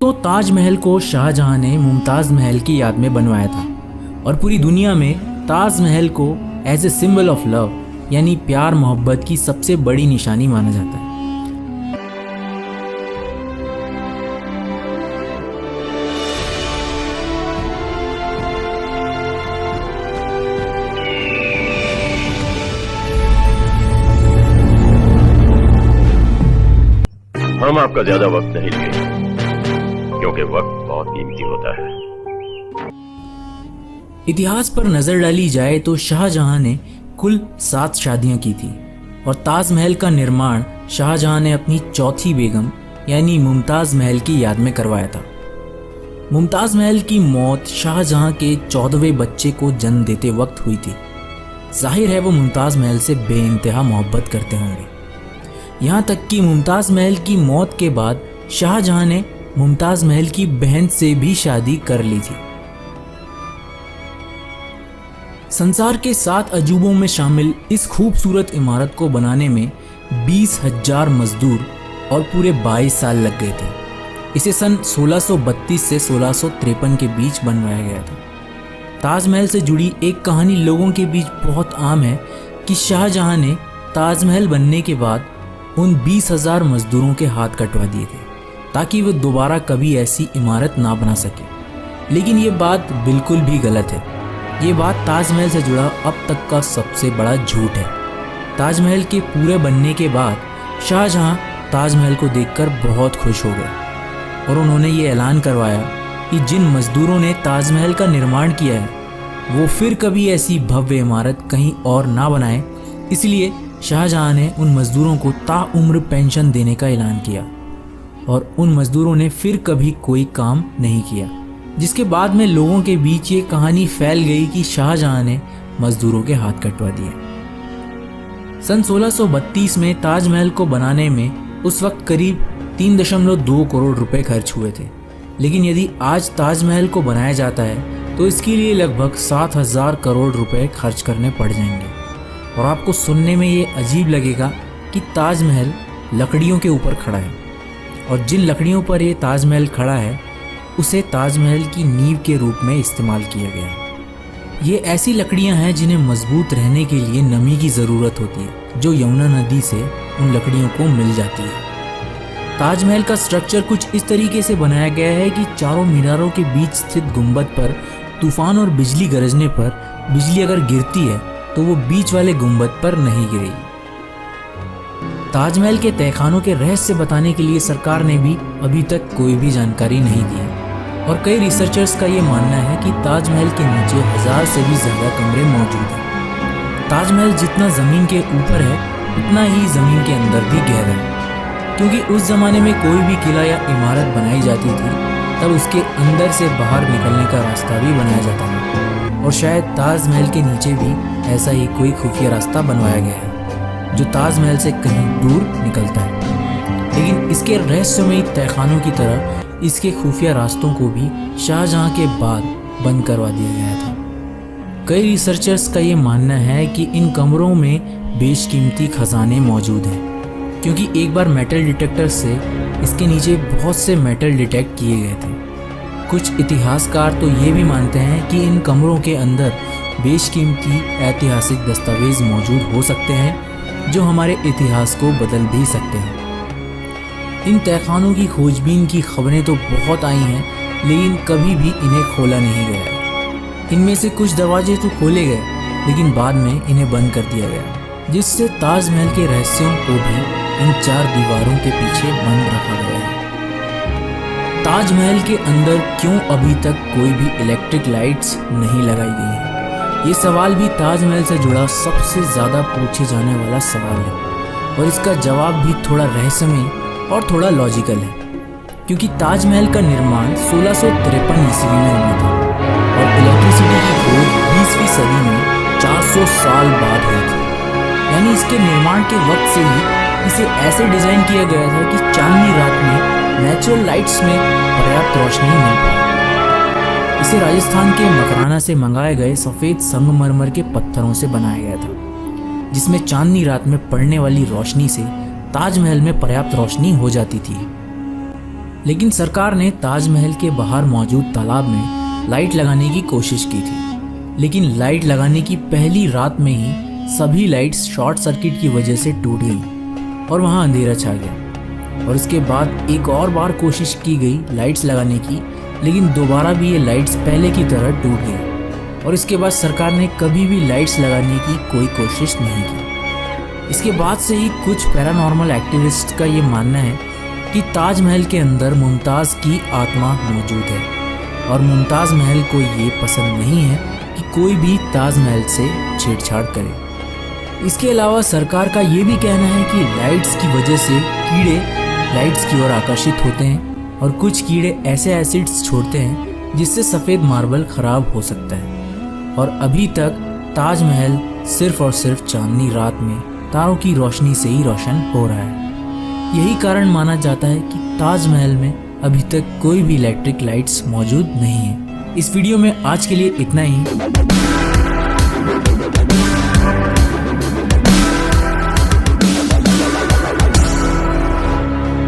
दोस्तों, ताजमहल को शाहजहां ने मुमताज़ महल की याद में बनवाया था और पूरी दुनिया में ताजमहल को as a symbol of love यानी प्यार मोहब्बत की सबसे बड़ी निशानी माना जाता है। हम आपका ज्यादा वक्त नहीं लेंगे क्योंकि वक्त बहुत कीमती होता है। इतिहास पर नजर डाली जाए तो शाहजहां ने कुल 7 शादियां की थी और ताजमहल का निर्माण शाहजहां ने अपनी चौथी बेगम यानी मुमताज महल की याद में करवाया था। मुमताज महल की मौत शाहजहां के 14वें बच्चे को जन्म देते वक्त हुई थी। जाहिर है वो मुमताज महल से बेइंतहा मोहब्बत करते होंगे। यहाँ तक कि मुमताज महल की मौत के बाद शाहजहां ने मुमताज महल की बहन से भी शादी कर ली थी। संसार के 7 अजूबों में शामिल इस खूबसूरत इमारत को बनाने में 20,000 मजदूर और पूरे 22 साल लग गए थे। इसे सन 1632 से 1653 के बीच बनवाया गया था। ताजमहल से जुड़ी एक कहानी लोगों के बीच बहुत आम है कि शाहजहां ने ताजमहल बनने के बाद उन 20,000 मजदूरों के हाथ कटवा दिए थे ताकि वे दोबारा कभी ऐसी इमारत ना बना सके। लेकिन ये बात बिल्कुल भी गलत है। ये बात ताजमहल से जुड़ा अब तक का सबसे बड़ा झूठ है। ताजमहल के पूरे बनने के बाद शाहजहां ताजमहल को देखकर बहुत खुश हो गए और उन्होंने ये ऐलान करवाया कि जिन मजदूरों ने ताजमहल का निर्माण किया है वो फिर कभी ऐसी भव्य इमारत कहीं और ना बनाए। इसलिए शाहजहां ने उन मजदूरों को ताउम्र पेंशन देने का ऐलान किया और उन मजदूरों ने फिर कभी कोई काम नहीं किया, जिसके बाद में लोगों के बीच ये कहानी फैल गई कि शाहजहां ने मजदूरों के हाथ कटवा दिए। सन 1632 में ताजमहल को बनाने में उस वक्त करीब 3.2 करोड़ रुपए खर्च हुए थे। लेकिन यदि आज ताजमहल को बनाया जाता है तो इसके लिए लगभग 7,000 करोड़ रुपए खर्च करने पड़ जाएंगे। और आपको सुनने में ये अजीब लगेगा कि ताजमहल लकड़ियों के ऊपर खड़ा है और जिन लकड़ियों पर ये ताजमहल खड़ा है उसे ताजमहल की नींव के रूप में इस्तेमाल किया गया है। ये ऐसी लकड़ियां हैं जिन्हें मजबूत रहने के लिए नमी की ज़रूरत होती है, जो यमुना नदी से उन लकड़ियों को मिल जाती है। ताजमहल का स्ट्रक्चर कुछ इस तरीके से बनाया गया है कि चारों मीनारों के बीच स्थित गुंबद पर तूफान और बिजली गरजने पर बिजली अगर गिरती है तो वो बीच वाले गुंबद पर नहीं गिरेगी। ताजमहल के तहखानों के रहस्य बताने के लिए सरकार ने भी अभी तक कोई भी जानकारी नहीं दी है और कई रिसर्चर्स का ये मानना है कि ताजमहल के नीचे 1000 से भी ज़्यादा कमरे मौजूद हैं। ताजमहल जितना ज़मीन के ऊपर है उतना ही ज़मीन के अंदर भी गहरा है, क्योंकि उस ज़माने में कोई भी किला या इमारत बनाई जाती थी तब उसके अंदर से बाहर निकलने का रास्ता भी बनाया जाता था और शायद ताजमहल के नीचे भी ऐसा ही कोई खुफिया रास्ता बनवाया गया है जो ताजमहल से कहीं दूर निकलता है। लेकिन इसके रहस्यमयी तहखानों की तरह इसके खुफिया रास्तों को भी शाहजहां के बाद बंद करवा दिया गया था। कई रिसर्चर्स का ये मानना है कि इन कमरों में बेशकीमती खजाने मौजूद हैं, क्योंकि एक बार मेटल डिटेक्टर से इसके नीचे बहुत से मेटल डिटेक्ट किए गए थे। कुछ इतिहासकार तो ये भी मानते हैं कि इन कमरों के अंदर बेशकीमती ऐतिहासिक दस्तावेज मौजूद हो सकते हैं जो हमारे इतिहास को बदल भी सकते हैं। इन तहखानों की खोजबीन की खबरें तो बहुत आई हैं, लेकिन कभी भी इन्हें खोला नहीं गया। इनमें से कुछ दरवाजे तो खोले गए, लेकिन बाद में इन्हें बंद कर दिया गया, जिससे ताजमहल के रहस्यों को भी इन 4 दीवारों के पीछे बंद रखा गया है। ताजमहल के अंदर क्यों अभी तक कोई भी इलेक्ट्रिक लाइट्स नहीं लगाई गई हैं? ये सवाल भी ताजमहल से जुड़ा सबसे ज़्यादा पूछे जाने वाला सवाल है और इसका जवाब भी थोड़ा रहस्यमयी और थोड़ा लॉजिकल है, क्योंकि ताजमहल का निर्माण 1653 ईस्वी में हुआ था और इलेक्ट्रिसिटी की खोज 20वीं सदी में 400 साल बाद हुई थी। यानी इसके निर्माण के वक्त से ही इसे ऐसे डिज़ाइन किया गया था कि चांदनी रात में नेचुरल लाइट्स में पर्याप्त रोशनी मिल पाए। इसे राजस्थान के मकराना से मंगाए गए सफ़ेद संगमरमर के पत्थरों से बनाया गया था, जिसमें चांदनी रात में पड़ने वाली रोशनी से ताजमहल में पर्याप्त रोशनी हो जाती थी। लेकिन सरकार ने ताजमहल के बाहर मौजूद तालाब में लाइट लगाने की कोशिश की थी, लेकिन लाइट लगाने की पहली रात में ही सभी लाइट्स शॉर्ट सर्किट की वजह से टूट गई और वहां अंधेरा छा गया। और इसके बाद एक और बार कोशिश की गई लाइट्स लगाने की, लेकिन दोबारा भी ये लाइट्स पहले की तरह टूट गई और इसके बाद सरकार ने कभी भी लाइट्स लगाने की कोई कोशिश नहीं की। इसके बाद से ही कुछ पैरानॉर्मल एक्टिविस्ट का ये मानना है कि ताजमहल के अंदर मुमताज़ की आत्मा मौजूद है और मुमताज़ महल को ये पसंद नहीं है कि कोई भी ताजमहल से छेड़छाड़ करे। इसके अलावा सरकार का ये भी कहना है कि लाइट्स की वजह से कीड़े लाइट्स की ओर आकर्षित होते हैं और कुछ कीड़े ऐसे एसिड्स छोड़ते हैं जिससे सफ़ेद मार्बल ख़राब हो सकता है। और अभी तक ताजमहल सिर्फ और सिर्फ चांदनी रात में तारों की रोशनी से ही रोशन हो रहा है। यही कारण माना जाता है कि ताजमहल में अभी तक कोई भी इलेक्ट्रिक लाइट्स मौजूद नहीं है। इस वीडियो में आज के लिए इतना ही।